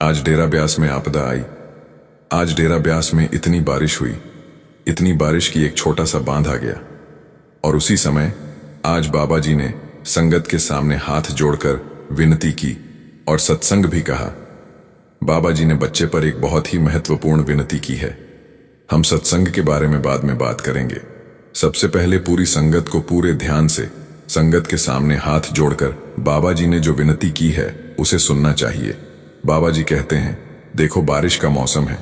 आज डेरा ब्यास में आपदा आई। आज डेरा ब्यास में इतनी बारिश हुई, इतनी बारिश की एक छोटा सा बांध आ गया। और उसी समय आज बाबा जी ने संगत के सामने हाथ जोड़कर विनती की और सत्संग भी कहा। बाबा जी ने बच्चे पर एक बहुत ही महत्वपूर्ण विनती की है। हम सत्संग के बारे में बाद में बात करेंगे। सबसे पहले पूरी संगत को पूरे ध्यान से संगत के सामने हाथ जोड़कर बाबा जी ने जो विनती की है उसे सुनना चाहिए। बाबा जी कहते हैं, देखो बारिश का मौसम है।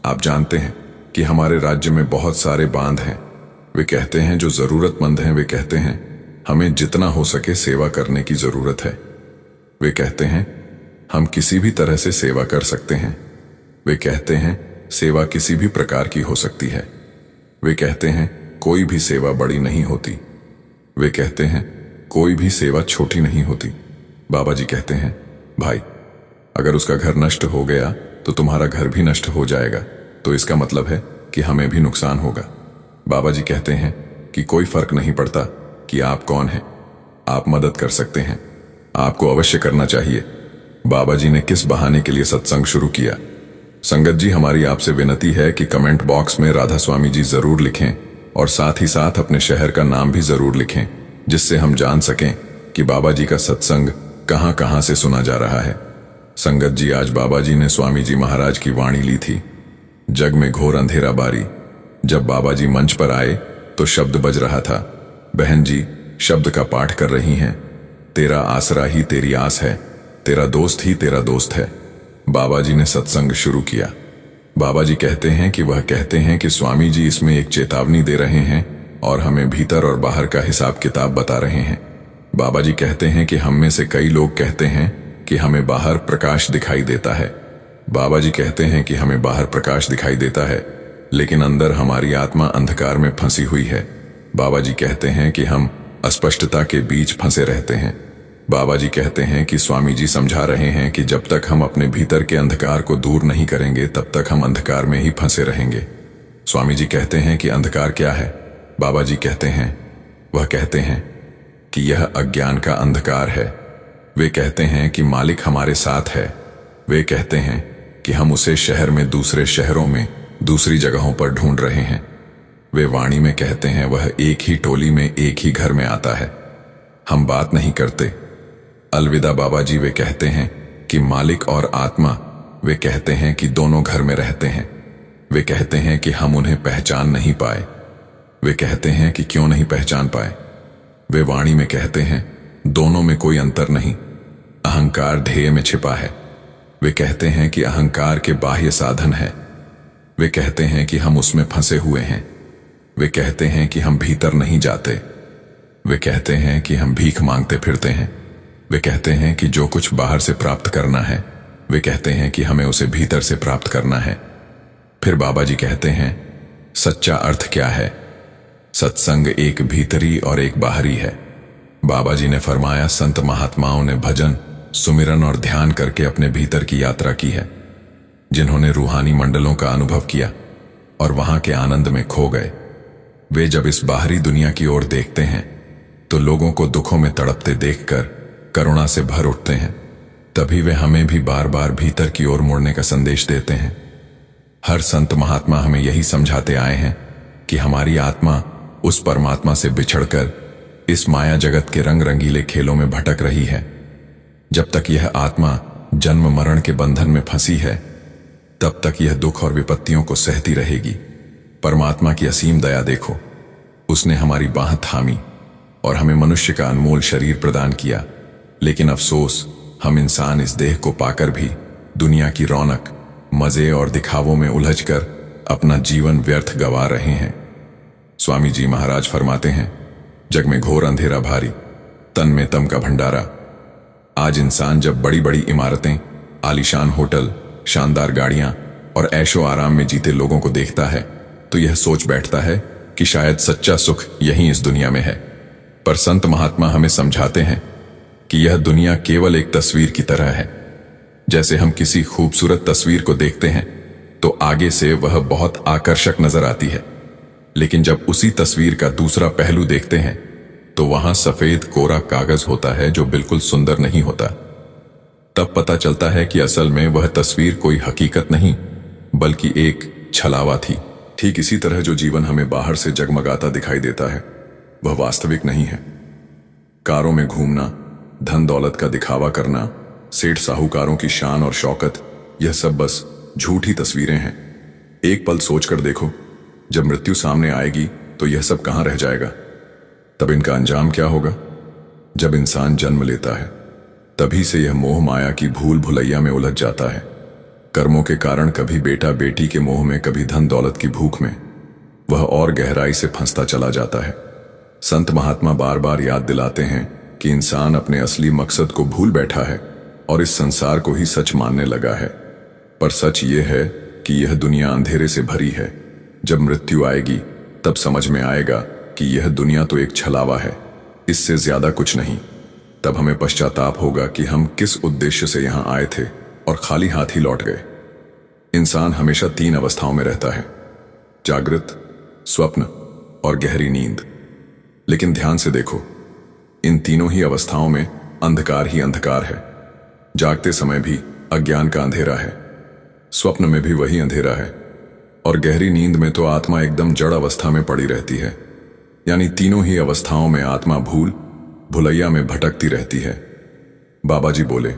आप जानते हैं कि हमारे राज्य में बहुत सारे बांध हैं। वे कहते हैं जो जरूरतमंद हैं, वे कहते हैं हमें जितना हो सके सेवा करने की जरूरत है। वे कहते हैं हम किसी भी तरह से सेवा कर सकते हैं। वे कहते हैं सेवा किसी भी प्रकार की हो सकती है। वे कहते हैं कोई भी सेवा बड़ी नहीं होती। वे कहते हैं कोई भी सेवा छोटी नहीं होती। बाबा जी कहते हैं, भाई अगर उसका घर नष्ट हो गया तो तुम्हारा घर भी नष्ट हो जाएगा, तो इसका मतलब है कि हमें भी नुकसान होगा। बाबा जी कहते हैं कि कोई फर्क नहीं पड़ता कि आप कौन हैं, आप मदद कर सकते हैं, आपको अवश्य करना चाहिए। बाबा जी ने किस बहाने के लिए सत्संग शुरू किया? संगत जी, हमारी आपसे विनती है कि कमेंट बॉक्स में राधा स्वामी जी जरूर लिखें और साथ ही साथ अपने शहर का नाम भी जरूर लिखें, जिससे हम जान सकें कि बाबा जी का सत्संग कहां कहां से सुना जा रहा है। संगत जी, आज बाबा जी ने स्वामी जी महाराज की वाणी ली थी। जग में घोर अंधेरा बारी। जब बाबा जी मंच पर आए तो शब्द बज रहा था, बहन जी शब्द का पाठ कर रही हैं, तेरा आसरा ही तेरी आस है, तेरा दोस्त ही तेरा दोस्त है। बाबा जी ने सत्संग शुरू किया। बाबा जी कहते हैं कि वह कहते हैं कि स्वामी जी इसमें एक चेतावनी दे रहे हैं और हमें भीतर और बाहर का हिसाब किताब बता रहे हैं। बाबा जी कहते हैं कि हम में से कई लोग कहते हैं कि हमें बाहर प्रकाश दिखाई देता है। बाबा जी कहते हैं कि हमें बाहर प्रकाश दिखाई देता है, लेकिन अंदर हमारी आत्मा अंधकार में फंसी हुई है। बाबा जी कहते हैं कि हम अस्पष्टता के बीच फंसे रहते हैं। बाबा जी कहते हैं कि स्वामी जी समझा रहे हैं कि जब तक हम अपने भीतर के अंधकार को दूर नहीं करेंगे तब तक हम अंधकार में ही फंसे रहेंगे। स्वामी जी कहते हैं कि अंधकार क्या है? बाबा जी कहते हैं, वह कहते हैं कि यह अज्ञान का अंधकार है। वे कहते हैं कि मालिक हमारे साथ है। वे कहते हैं कि हम उसे शहर में, दूसरे शहरों में, दूसरी जगहों पर ढूंढ रहे हैं। वे वाणी में कहते हैं वह एक ही टोली में, एक ही घर में आता है। हम बात नहीं करते। अलविदा बाबा जी। वे कहते हैं कि मालिक और आत्मा, वे कहते हैं कि दोनों घर में रहते हैं। वे कहते हैं कि हम उन्हें पहचान नहीं पाए। वे कहते हैं कि क्यों नहीं पहचान पाए? वे वाणी में कहते हैं दोनों में कोई अंतर नहीं, अहंकार ध्येय में छिपा है। वे कहते हैं कि अहंकार के बाह्य साधन है। वे कहते हैं कि हम उसमें फंसे हुए हैं। वे कहते हैं कि हम भीतर नहीं जाते। वे कहते हैं कि हम भीख मांगते फिरते हैं। वे कहते हैं कि जो कुछ बाहर से प्राप्त करना है, वे कहते हैं कि हमें उसे भीतर से प्राप्त करना है। फिर बाबा जी कहते हैं सच्चा अर्थ क्या है? सत्संग एक भीतरी और एक बाहरी है। बाबा जी ने फरमाया संत महात्माओं ने भजन, सुमिरन और ध्यान करके अपने भीतर की यात्रा की है। जिन्होंने रूहानी मंडलों का अनुभव किया और वहां के आनंद में खो गए, वे जब इस बाहरी दुनिया की ओर देखते हैं तो लोगों को दुखों में तड़पते देखकर करुणा से भर उठते हैं। तभी वे हमें भी बार बार भीतर की ओर मुड़ने का संदेश देते हैं। हर संत महात्मा हमें यही समझाते आए हैं कि हमारी आत्मा उस परमात्मा से बिछड़कर इस माया जगत के रंग रंगीले खेलों में भटक रही है। जब तक यह आत्मा जन्म मरण के बंधन में फंसी है, तब तक यह दुख और विपत्तियों को सहती रहेगी। परमात्मा की असीम दया देखो, उसने हमारी बाह थामी और हमें मनुष्य का अनमोल शरीर प्रदान किया। लेकिन अफसोस, हम इंसान इस देह को पाकर भी दुनिया की रौनक, मजे और दिखावों में उलझकर अपना जीवन व्यर्थ गंवा रहे हैं। स्वामी जी महाराज फरमाते हैं, जग में घोर अंधेरा भारी, तन में तम का भंडारा। आज इंसान जब बड़ी बड़ी इमारतें, आलीशान होटल, शानदार गाड़ियां और ऐशो आराम में जीते लोगों को देखता है तो यह सोच बैठता है कि शायद सच्चा सुख यहीं इस दुनिया में है। पर संत महात्मा हमें समझाते हैं कि यह दुनिया केवल एक तस्वीर की तरह है। जैसे हम किसी खूबसूरत तस्वीर को देखते हैं तो आगे से वह बहुत आकर्षक नजर आती है, लेकिन जब उसी तस्वीर का दूसरा पहलू देखते हैं तो वहां सफेद कोरा कागज होता है जो बिल्कुल सुंदर नहीं होता। तब पता चलता है कि असल में वह तस्वीर कोई हकीकत नहीं बल्कि एक छलावा थी। ठीक इसी तरह जो जीवन हमें बाहर से जगमगाता दिखाई देता है वह वास्तविक नहीं है। कारों में घूमना, धन दौलत का दिखावा करना, सेठ साहूकारों की शान और शौकत, यह सब बस झूठी तस्वीरें हैं। एक पल सोचकर देखो, जब मृत्यु सामने आएगी तो यह सब कहां रह जाएगा? तब इनका अंजाम क्या होगा? जब इंसान जन्म लेता है तभी से यह मोह माया की भूल भुलैया में उलझ जाता है। कर्मों के कारण कभी बेटा बेटी के मोह में, कभी धन दौलत की भूख में वह और गहराई से फंसता चला जाता है। संत महात्मा बार बार याद दिलाते हैं कि इंसान अपने असली मकसद को भूल बैठा है और इस संसार को ही सच मानने लगा है। पर सच ये है कि यह दुनिया अंधेरे से भरी है। जब मृत्यु आएगी तब समझ में आएगा कि यह दुनिया तो एक छलावा है, इससे ज्यादा कुछ नहीं। तब हमें पश्चाताप होगा कि हम किस उद्देश्य से यहां आए थे और खाली हाथ ही लौट गए। इंसान हमेशा 3 अवस्थाओं में रहता है, जागृत, स्वप्न और गहरी नींद। लेकिन ध्यान से देखो, इन तीनों ही अवस्थाओं में अंधकार ही अंधकार है। जागते समय भी अज्ञान का अंधेरा है, स्वप्न में भी वही अंधेरा है, और गहरी नींद में तो आत्मा एकदम जड़ अवस्था में पड़ी रहती है। यानी तीनों ही अवस्थाओं में आत्मा भूल भुलैया में भटकती रहती है। बाबा जी बोले,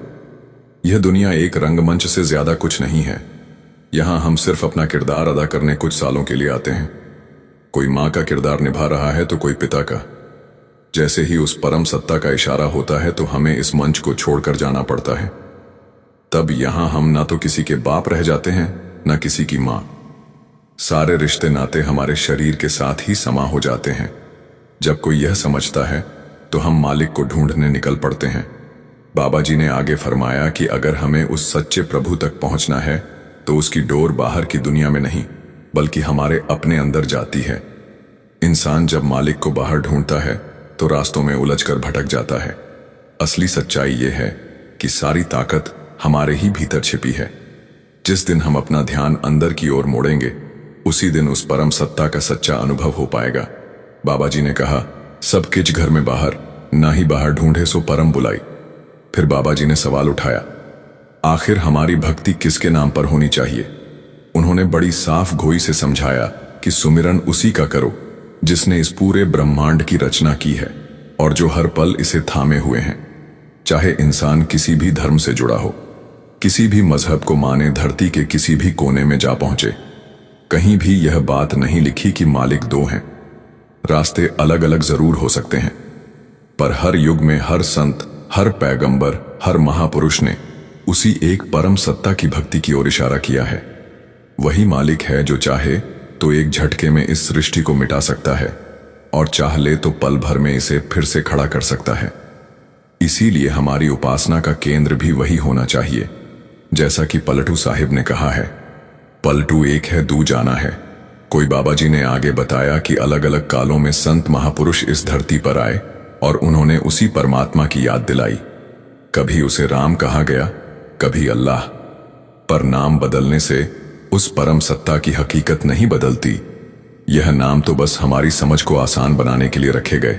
यह दुनिया एक रंगमंच से ज्यादा कुछ नहीं है। यहां हम सिर्फ अपना किरदार अदा करने कुछ सालों के लिए आते हैं। कोई मां का किरदार निभा रहा है तो कोई पिता का। जैसे ही उस परम सत्ता का इशारा होता है तो हमें इस मंच को छोड़कर जाना पड़ता है। तब यहां हम ना तो किसी के बाप रह जाते हैं, ना किसी की मां। सारे रिश्ते नाते हमारे शरीर के साथ ही समा हो जाते हैं। जब कोई यह समझता है तो हम मालिक को ढूंढने निकल पड़ते हैं। बाबा जी ने आगे फरमाया कि अगर हमें उस सच्चे प्रभु तक पहुंचना है तो उसकी डोर बाहर की दुनिया में नहीं बल्कि हमारे अपने अंदर जाती है। इंसान जब मालिक को बाहर ढूंढता है तो रास्तों में उलझकर भटक जाता है। असली सच्चाई यह है कि सारी ताकत हमारे ही भीतर छिपी है। जिस दिन हम अपना ध्यान अंदर की ओर मोड़ेंगे उसी दिन उस परम सत्ता का सच्चा अनुभव हो पाएगा। बाबा जी ने कहा, सब किच घर में बाहर, ना ही बाहर ढूंढे सो परम बुलाई। फिर बाबा जी ने सवाल उठाया, आखिर हमारी भक्ति किसके नाम पर होनी चाहिए? उन्होंने बड़ी साफ गोई से समझाया कि सुमिरन उसी का करो जिसने इस पूरे ब्रह्मांड की रचना की है और जो हर पल इसे थामे हुए हैं। चाहे इंसान किसी भी धर्म से जुड़ा हो, किसी भी मजहब को माने, धरती के किसी भी कोने में जा पहुंचे, कहीं भी यह बात नहीं लिखी कि मालिक 2 हैं। रास्ते अलग अलग जरूर हो सकते हैं, पर हर युग में हर संत, हर पैगंबर, हर महापुरुष ने उसी एक परम सत्ता की भक्ति की ओर इशारा किया है। वही मालिक है जो चाहे तो एक झटके में इस सृष्टि को मिटा सकता है और चाह ले तो पल भर में इसे फिर से खड़ा कर सकता है। इसीलिए हमारी उपासना का केंद्र भी वही होना चाहिए। जैसा कि पलटू साहिब ने कहा है, पलटू एक है दू जाना है। कोई बाबा जी ने आगे बताया कि अलग अलग कालों में संत महापुरुष इस धरती पर आए और उन्होंने उसी परमात्मा की याद दिलाई। कभी उसे राम कहा गया, कभी अल्लाह, पर नाम बदलने से उस परम सत्ता की हकीकत नहीं बदलती। यह नाम तो बस हमारी समझ को आसान बनाने के लिए रखे गए,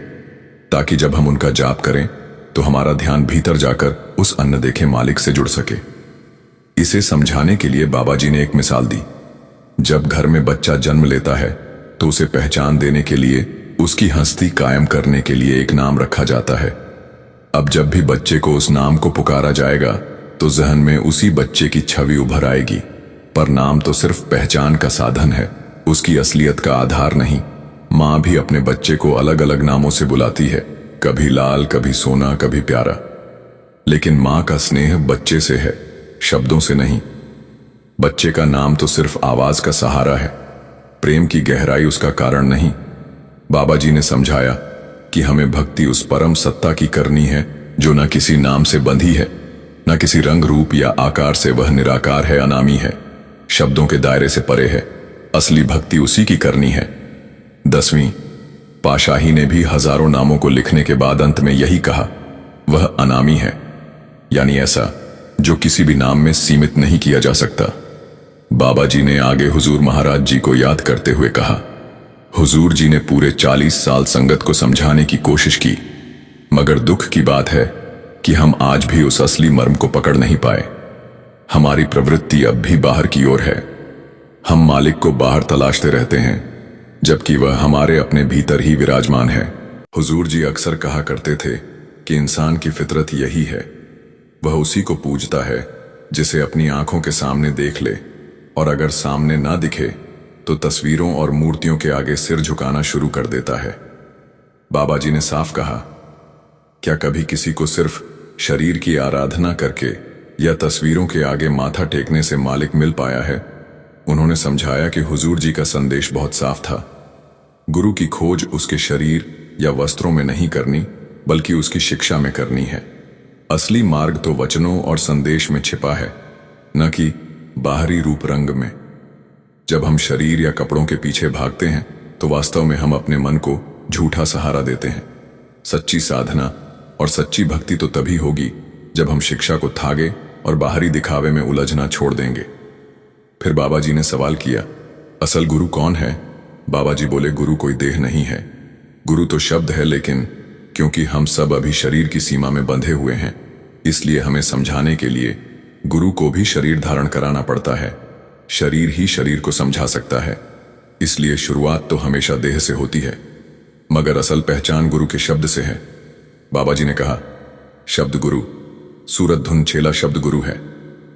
ताकि जब हम उनका जाप करें तो हमारा ध्यान भीतर जाकर उस अन्न देखे मालिक से जुड़ सके। इसे समझाने के लिए बाबा जी ने एक मिसाल दी। जब घर में बच्चा जन्म लेता है तो उसे पहचान देने के लिए, उसकी हस्ती कायम करने के लिए एक नाम रखा जाता है। अब जब भी बच्चे को उस नाम को पुकारा जाएगा तो जहन में उसी बच्चे की छवि उभर आएगी। पर नाम तो सिर्फ पहचान का साधन है, उसकी असलियत का आधार नहीं। माँ भी अपने बच्चे को अलग अलग नामों से बुलाती है, कभी लाल, कभी सोना, कभी प्यारा। लेकिन माँ का स्नेह बच्चे से है, शब्दों से नहीं। बच्चे का नाम तो सिर्फ आवाज का सहारा है, प्रेम की गहराई उसका कारण नहीं। बाबा जी ने समझाया कि हमें भक्ति उस परम सत्ता की करनी है जो न किसी नाम से बंधी है, न किसी रंग रूप या आकार से। वह निराकार है, अनामी है, शब्दों के दायरे से परे है। असली भक्ति उसी की करनी है। 10वीं पाशाही ने भी हजारों नामों को लिखने के बाद अंत में यही कहा, वह अनामी है, यानी ऐसा जो किसी भी नाम में सीमित नहीं किया जा सकता। बाबा जी ने आगे हुजूर महाराज जी को याद करते हुए कहा, हुजूर जी ने पूरे 40 साल संगत को समझाने की कोशिश की, मगर दुख की बात है कि हम आज भी उस असली मर्म को पकड़ नहीं पाए। हमारी प्रवृत्ति अब भी बाहर की ओर है। हम मालिक को बाहर तलाशते रहते हैं, जबकि वह हमारे अपने भीतर ही विराजमान है। हुजूर जी अक्सर कहा करते थे कि इंसान की फितरत यही है, वह उसी को पूजता है जिसे अपनी आंखों के सामने देख ले, और अगर सामने ना दिखे तो तस्वीरों और मूर्तियों के आगे सिर झुकाना शुरू कर देता है। बाबा जी ने साफ कहा, क्या कभी किसी को सिर्फ शरीर की आराधना करके या तस्वीरों के आगे माथा टेकने से मालिक मिल पाया है? उन्होंने समझाया कि हुजूर जी का संदेश बहुत साफ था। गुरु की खोज उसके शरीर या वस्त्रों में नहीं करनी, बल्कि उसकी शिक्षा में करनी है। असली मार्ग तो वचनों और संदेश में छिपा है, न कि बाहरी रूप रंग में। जब हम शरीर या कपड़ों के पीछे भागते हैं तो वास्तव में हम अपने मन को झूठा सहारा देते हैं। सच्ची साधना और सच्ची भक्ति तो तभी होगी जब हम शिक्षा को थागे और बाहरी दिखावे में उलझना छोड़ देंगे। फिर बाबा जी ने सवाल किया, असल गुरु कौन है? बाबा जी बोले, गुरु कोई देह नहीं है। गुरु तो शब्द है, लेकिन क्योंकि हम सब अभी शरीर की सीमा में बंधे हुए हैं, इसलिए हमें समझाने के लिए गुरु को भी शरीर धारण कराना पड़ता है। शरीर ही शरीर को समझा सकता है, इसलिए शुरुआत तो हमेशा देह से होती है, मगर असल पहचान गुरु के शब्द से है। बाबा जी ने कहा, शब्द गुरु, सूरत धुन छेला शब्द गुरु है,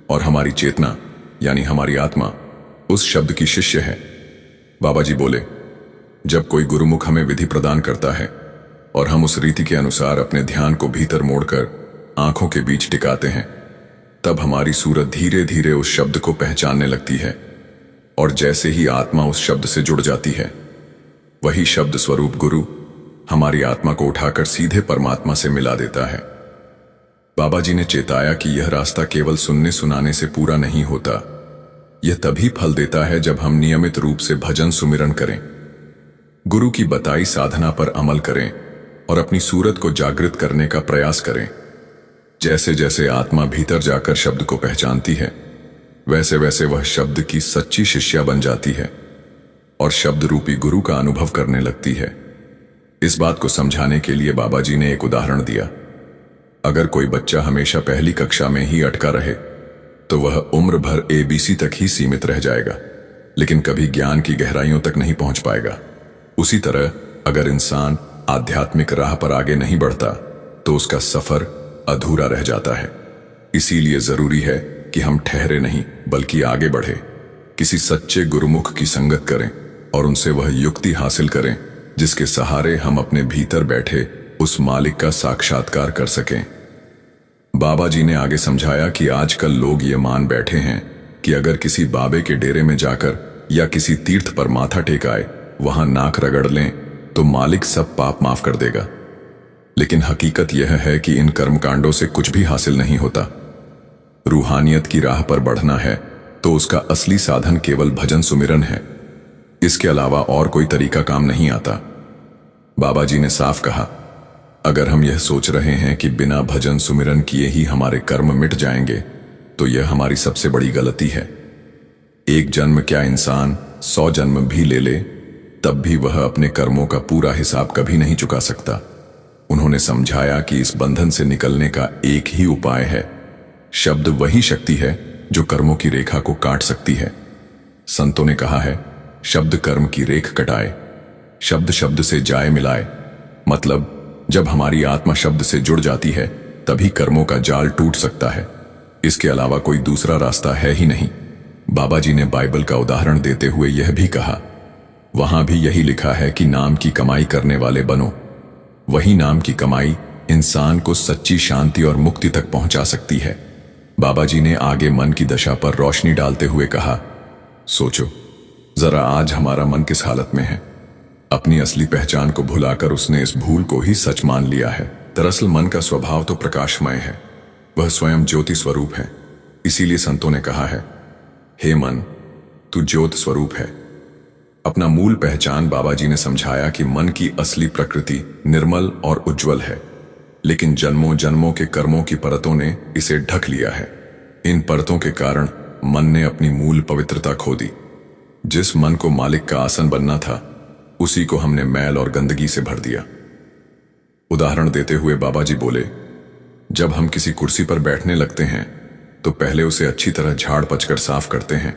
और हमारी चेतना यानी हमारी आत्मा उस शब्द की शिष्य है। बाबा जी बोले, जब कोई गुरुमुख हमें विधि प्रदान करता है और हम उस रीति के अनुसार अपने ध्यान को भीतर मोड़कर आंखों के बीच टिकाते हैं, तब हमारी सूरत धीरे धीरे उस शब्द को पहचानने लगती है, और जैसे ही आत्मा उस शब्द से जुड़ जाती है, वही शब्द स्वरूप गुरु हमारी आत्मा को उठाकर सीधे परमात्मा से मिला देता है। बाबा जी ने चेताया कि यह रास्ता केवल सुनने सुनाने से पूरा नहीं होता। यह तभी फल देता है जब हम नियमित रूप से भजन सुमिरन करें, गुरु की बताई साधना पर अमल करें और अपनी सूरत को जागृत करने का प्रयास करें। जैसे जैसे आत्मा भीतर जाकर शब्द को पहचानती है, वैसे वैसे वह शब्द की सच्ची शिष्या बन जाती है और शब्द रूपी गुरु का अनुभव करने लगती है। इस बात को समझाने के लिए बाबा जी ने एक उदाहरण दिया। अगर कोई बच्चा हमेशा पहली कक्षा में ही अटका रहे तो वह उम्र भर ABC तक ही सीमित रह जाएगा, लेकिन कभी ज्ञान की गहराइयों तक नहीं पहुंच पाएगा। उसी तरह अगर इंसान आध्यात्मिक राह पर आगे नहीं बढ़ता तो उसका सफर अधूरा रह जाता है। इसीलिए जरूरी है कि हम ठहरे नहीं बल्कि आगे बढ़े, किसी सच्चे गुरुमुख की संगत करें और उनसे वह युक्ति हासिल करें जिसके सहारे हम अपने भीतर बैठे उस मालिक का साक्षात्कार कर सकें। बाबा जी ने आगे समझाया कि आजकल लोग ये मान बैठे हैं कि अगर किसी बाबे के डेरे में जाकर या किसी तीर्थ पर माथा टेकाए, वहां नाक रगड़ लें तो मालिक सब पाप माफ कर देगा। लेकिन हकीकत यह है कि इन कर्मकांडों से कुछ भी हासिल नहीं होता। रूहानियत की राह पर बढ़ना है तो उसका असली साधन केवल भजन सुमिरन है। इसके अलावा और कोई तरीका काम नहीं आता। बाबा जी ने साफ कहा, अगर हम यह सोच रहे हैं कि बिना भजन सुमिरन किए ही हमारे कर्म मिट जाएंगे तो यह हमारी सबसे बड़ी गलती है। एक जन्म क्या, इंसान 100 जन्म भी ले ले तब भी वह अपने कर्मों का पूरा हिसाब कभी नहीं चुका सकता। उन्होंने समझाया कि इस बंधन से निकलने का एक ही उपाय है। शब्द वही शक्ति है जो कर्मों की रेखा को काट सकती है। संतों ने कहा है, शब्द कर्म की रेख कटाए, शब्द शब्द से जाए मिलाए। मतलब जब हमारी आत्मा शब्द से जुड़ जाती है तभी कर्मों का जाल टूट सकता है। इसके अलावा कोई दूसरा रास्ता है ही नहीं। बाबा जी ने बाइबल का उदाहरण देते हुए यह भी कहा, वहां भी यही लिखा है कि नाम की कमाई करने वाले बनो। वही नाम की कमाई इंसान को सच्ची शांति और मुक्ति तक पहुंचा सकती है। बाबा जी ने आगे मन की दशा पर रोशनी डालते हुए कहा, सोचो जरा आज हमारा मन किस हालत में है। अपनी असली पहचान को भुलाकर उसने इस भूल को ही सच मान लिया है। दरअसल मन का स्वभाव तो प्रकाशमय है, वह स्वयं ज्योति स्वरूप है। इसीलिए संतों ने कहा है, हे मन, तू ज्योत स्वरूप है। अपना मूल पहचान बाबा जी ने समझाया कि मन की असली प्रकृति निर्मल और उज्जवल है, लेकिन जन्मों जन्मों के कर्मों की परतों ने इसे ढक लिया है। इन परतों के कारण मन ने अपनी मूल पवित्रता खो दी। जिस मन को मालिक का आसन बनना था, उसी को हमने मैल और गंदगी से भर दिया। उदाहरण देते हुए बाबा जी बोले, जब हम किसी कुर्सी पर बैठने लगते हैं तो पहले उसे अच्छी तरह झाड़ पचकर साफ करते हैं,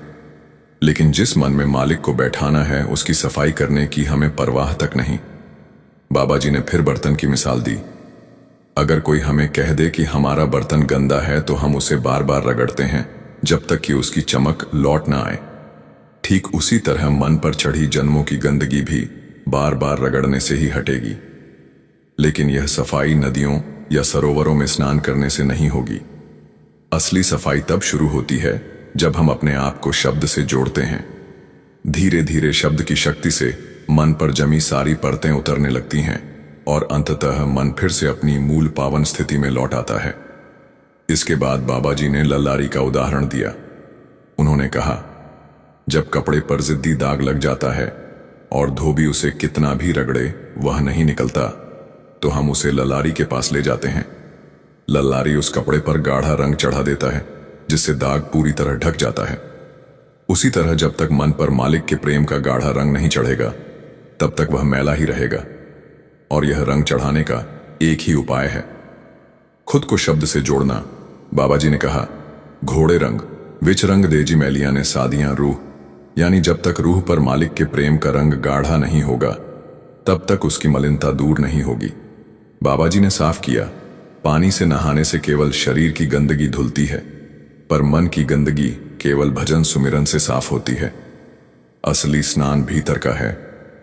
लेकिन जिस मन में मालिक को बैठाना है उसकी सफाई करने की हमें परवाह तक नहीं। बाबा जी ने फिर बर्तन की मिसाल दी। अगर कोई हमें कह दे कि हमारा बर्तन गंदा है तो हम उसे बार बार रगड़ते हैं जब तक कि उसकी चमक लौट ना आए। ठीक उसी तरह मन पर चढ़ी जन्मों की गंदगी भी बार बार रगड़ने से ही हटेगी। लेकिन यह सफाई नदियों या सरोवरों में स्नान करने से नहीं होगी। असली सफाई तब शुरू होती है जब हम अपने आप को शब्द से जोड़ते हैं। धीरे धीरे शब्द की शक्ति से मन पर जमी सारी परतें उतरने लगती हैं और अंततः मन फिर से अपनी मूल पावन स्थिति में लौट आता है। इसके बाद बाबा जी ने लल्लारी का उदाहरण दिया। उन्होंने कहा, जब कपड़े पर जिद्दी दाग लग जाता है और धोबी उसे कितना भी रगड़े वह नहीं निकलता, तो हम उसे लल्लारी के पास ले जाते हैं। लल्लारी उस कपड़े पर गाढ़ा रंग चढ़ा देता है जिससे दाग पूरी तरह ढक जाता है। उसी तरह जब तक मन पर मालिक के प्रेम का गाढ़ा रंग नहीं चढ़ेगा तब तक वह मैला ही रहेगा। और यह रंग चढ़ाने का एक ही उपाय है, खुद को शब्द से जोड़ना। बाबा जी ने कहा, घोड़े रंग विच रंग देजी मैलिया ने सादियां रूह, यानी जब तक रूह पर मालिक के प्रेम का रंग गाढ़ा नहीं होगा तब तक उसकी मलिनता दूर नहीं होगी। बाबा जी ने साफ किया, पानी से नहाने से केवल शरीर की गंदगी धुलती है, पर मन की गंदगी केवल भजन सुमिरन से साफ होती है। असली स्नान भीतर का है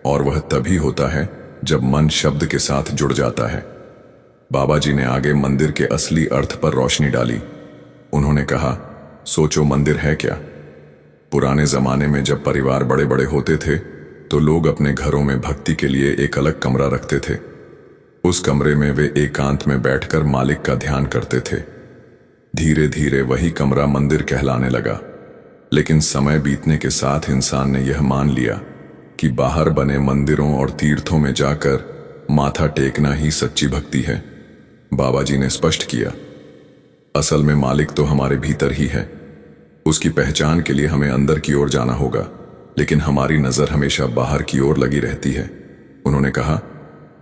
और वह तभी होता है जब मन शब्द के साथ जुड़ जाता है। बाबा जी ने आगे मंदिर के असली अर्थ पर रोशनी डाली। उन्होंने कहा, सोचो मंदिर है क्या? पुराने जमाने में जब परिवार बड़े बड़े होते थे तो लोग अपने घरों में भक्ति के लिए एक अलग कमरा रखते थे। उस कमरे में वे एकांत में बैठकर मालिक का ध्यान करते थे। धीरे धीरे वही कमरा मंदिर कहलाने लगा। लेकिन समय बीतने के साथ इंसान ने यह मान लिया कि बाहर बने मंदिरों और तीर्थों में जाकर माथा टेकना ही सच्ची भक्ति है। बाबा जी ने स्पष्ट किया, असल में मालिक तो हमारे भीतर ही है। उसकी पहचान के लिए हमें अंदर की ओर जाना होगा, लेकिन हमारी नजर हमेशा बाहर की ओर लगी रहती है। उन्होंने कहा,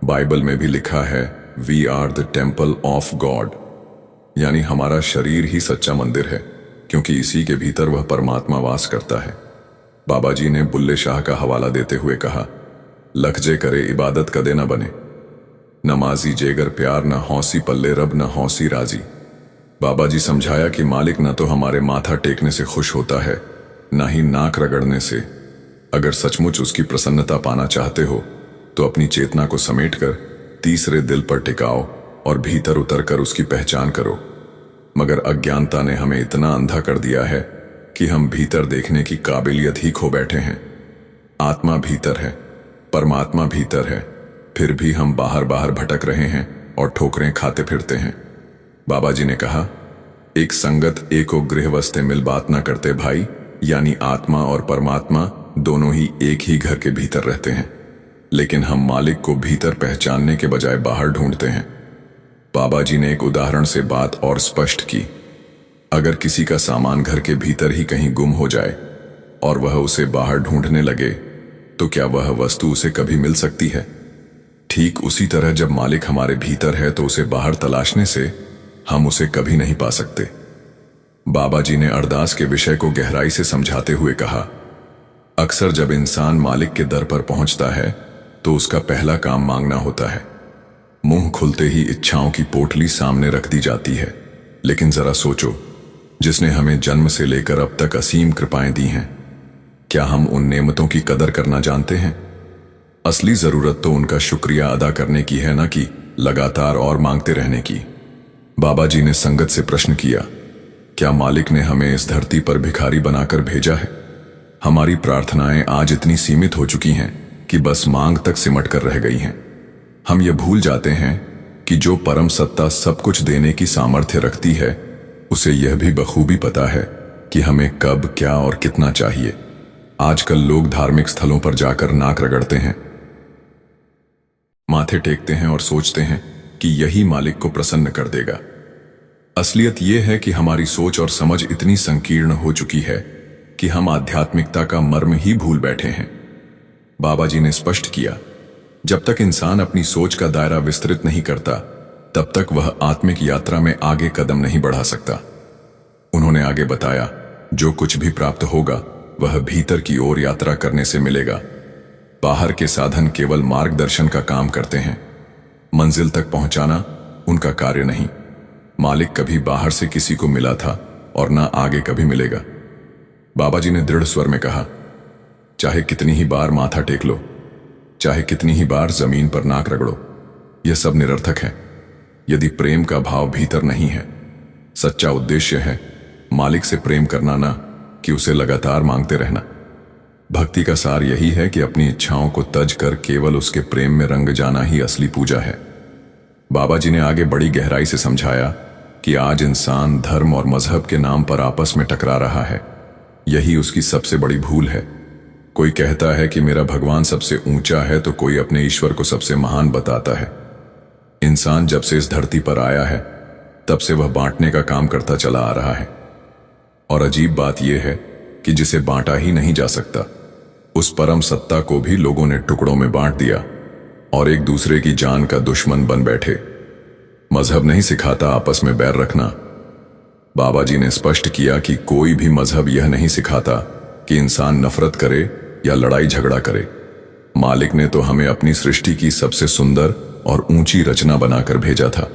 बाइबल में भी लिखा है, we are the temple of God, यानी हमारा शरीर ही सच्चा मंदिर है, क्योंकि इसी के भीतर वह परमात्मा वास करता है। बाबा जी ने बुल्ले शाह का हवाला देते हुए कहा, लखजे करे इबादत कदे न बने, नमाजी जेगर प्यार न हौसी पल्ले रब न हौसी राजी। बाबा जी समझाया कि मालिक न तो हमारे माथा टेकने से खुश होता है, न ही नाक रगड़ने से। अगर सचमुच उसकी प्रसन्नता पाना चाहते हो तो अपनी चेतना को समेटकर तीसरे दिल पर टिकाओ और भीतर उतरकर उसकी पहचान करो। मगर अज्ञानता ने हमें इतना अंधा कर दिया है कि हम भीतर देखने की काबिलियत ही खो बैठे हैं। आत्मा भीतर है, परमात्मा भीतर है, फिर भी हम बाहर बाहर भटक रहे हैं और ठोकरें खाते फिरते हैं। बाबा जी ने कहा, एक संगत एको गृहवस्थे मिल बात ना करते भाई, यानी आत्मा और परमात्मा दोनों ही एक ही घर के भीतर रहते हैं, लेकिन हम मालिक को भीतर पहचानने के बजाय बाहर ढूंढते हैं। बाबा जी ने एक उदाहरण से बात और स्पष्ट की। अगर किसी का सामान घर के भीतर ही कहीं गुम हो जाए और वह उसे बाहर ढूंढने लगे तो क्या वह वस्तु उसे कभी मिल सकती है? ठीक उसी तरह जब मालिक हमारे भीतर है तो उसे बाहर तलाशने से हम उसे कभी नहीं पा सकते। बाबा जी ने अरदास के विषय को गहराई से समझाते हुए कहा, अक्सर जब इंसान मालिक के दर पर पहुंचता है तो उसका पहला काम मांगना होता है। मुंह खुलते ही इच्छाओं की पोटली सामने रख दी जाती है। लेकिन जरा सोचो, जिसने हमें जन्म से लेकर अब तक असीम कृपाएं दी हैं, क्या हम उन नेमतों की कदर करना जानते हैं? असली जरूरत तो उनका शुक्रिया अदा करने की है, ना कि लगातार और मांगते रहने की। बाबा जी ने संगत से प्रश्न किया, क्या मालिक ने हमें इस धरती पर भिखारी बनाकर भेजा है? हमारी प्रार्थनाएं आज इतनी सीमित हो चुकी हैं कि बस मांग तक सिमट कर रह गई हैं। हम ये भूल जाते हैं कि जो परम सत्ता सब कुछ देने की सामर्थ्य रखती है, उसे यह भी बखूबी पता है कि हमें कब, क्या और कितना चाहिए। आजकल लोग धार्मिक स्थलों पर जाकर नाक रगड़ते हैं, माथे टेकते हैं और सोचते हैं कि यही मालिक को प्रसन्न कर देगा। असलियत यह है कि हमारी सोच और समझ इतनी संकीर्ण हो चुकी है कि हम आध्यात्मिकता का मर्म ही भूल बैठे हैं। बाबा जी ने स्पष्ट किया, जब तक इंसान अपनी सोच का दायरा विस्तृत नहीं करता, तब तक वह आत्मिक यात्रा में आगे कदम नहीं बढ़ा सकता। उन्होंने आगे बताया, जो कुछ भी प्राप्त होगा वह भीतर की ओर यात्रा करने से मिलेगा। बाहर के साधन केवल मार्गदर्शन का काम करते हैं, मंजिल तक पहुंचाना उनका कार्य नहीं। मालिक कभी बाहर से किसी को मिला था और ना आगे कभी मिलेगा। बाबा जी ने दृढ़ स्वर में कहा, चाहे कितनी ही बार माथा टेक लो, चाहे कितनी ही बार जमीन पर नाक रगड़ो, यह सब निरर्थक है यदि प्रेम का भाव भीतर नहीं है। सच्चा उद्देश्य है मालिक से प्रेम करना, ना कि उसे लगातार मांगते रहना। भक्ति का सार यही है कि अपनी इच्छाओं को तज कर केवल उसके प्रेम में रंग जाना ही असली पूजा है। बाबा जी ने आगे बड़ी गहराई से समझाया कि आज इंसान धर्म और मजहब के नाम पर आपस में टकरा रहा है। यही उसकी सबसे बड़ी भूल है। कोई कहता है कि मेरा भगवान सबसे ऊंचा है, तो कोई अपने ईश्वर को सबसे महान बताता है। इंसान जब से इस धरती पर आया है तब से वह बांटने का काम करता चला आ रहा है। और अजीब बात यह है कि जिसे बांटा ही नहीं जा सकता, उस परम सत्ता को भी लोगों ने टुकड़ों में बांट दिया और एक दूसरे की जान का दुश्मन बन बैठे। मजहब नहीं सिखाता आपस में बैर रखना। बाबा जी ने स्पष्ट किया कि कोई भी मजहब यह नहीं सिखाता कि इंसान नफरत करे या लड़ाई झगड़ा करे। मालिक ने तो हमें अपनी सृष्टि की सबसे सुंदर और ऊंची रचना बनाकर भेजा था,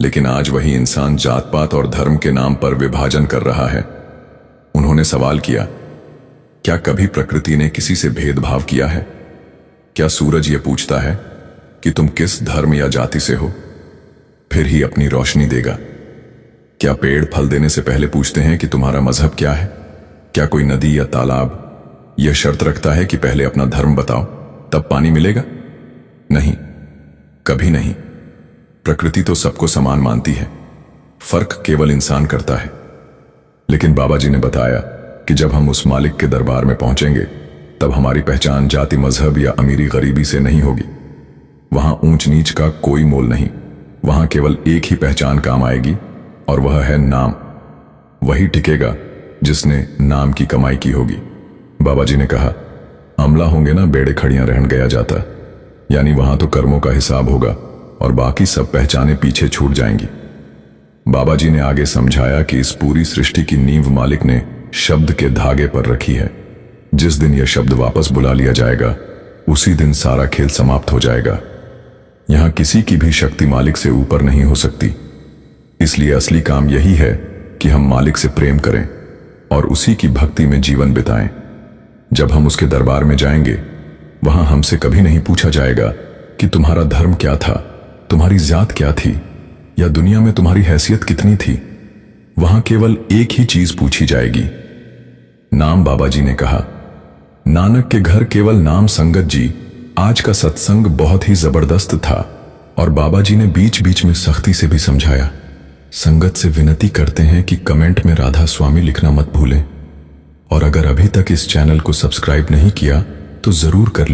लेकिन आज वही इंसान जात पात और धर्म के नाम पर विभाजन कर रहा है। उन्होंने सवाल किया, क्या कभी प्रकृति ने किसी से भेदभाव किया है? क्या सूरज यह पूछता है कि तुम किस धर्म या जाति से हो, फिर ही अपनी रोशनी देगा? क्या पेड़ फल देने से पहले पूछते हैं कि तुम्हारा मजहब क्या है? क्या कोई नदी या तालाब यह शर्त रखता है कि पहले अपना धर्म बताओ तब पानी मिलेगा? नहीं, कभी नहीं। प्रकृति तो सबको समान मानती है, फर्क केवल इंसान करता है। लेकिन बाबा जी ने बताया कि जब हम उस मालिक के दरबार में पहुंचेंगे तब हमारी पहचान जाति मजहब या अमीरी गरीबी से नहीं होगी। वहां ऊंच नीच का कोई मोल नहीं। वहां केवल एक ही पहचान काम आएगी और वह है नाम। वही टिकेगा जिसने नाम की कमाई की होगी। बाबा जी ने कहा, अमला होंगे ना बेड़े खड़ियां रहन गया जाता, यानी वहां तो कर्मों का हिसाब होगा और बाकी सब पहचाने पीछे छूट जाएंगी। बाबा जी ने आगे समझाया कि इस पूरी सृष्टि की नींव मालिक ने शब्द के धागे पर रखी है। जिस दिन यह शब्द वापस बुला लिया जाएगा उसी दिन सारा खेल समाप्त हो जाएगा। यहां किसी की भी शक्ति मालिक से ऊपर नहीं हो सकती। इसलिए असली काम यही है कि हम मालिक से प्रेम करें और उसी की भक्ति में जीवन बिताएं। जब हम उसके दरबार में जाएंगे वहां हमसे कभी नहीं पूछा जाएगा कि तुम्हारा धर्म क्या था, तुम्हारी जात क्या थी या दुनिया में तुम्हारी हैसियत कितनी थी। वहां केवल एक ही चीज पूछी जाएगी, नाम। बाबा जी ने कहा, नानक के घर केवल नाम संगत जी। आज का सत्संग बहुत ही जबरदस्त था और बाबा जी ने बीच बीच में सख्ती से भी समझाया। संगत से विनती करते हैं कि कमेंट में राधा स्वामी लिखना मत भूलें और अगर अभी तक इस चैनल को सब्सक्राइब नहीं किया तो जरूर कर लीजिए।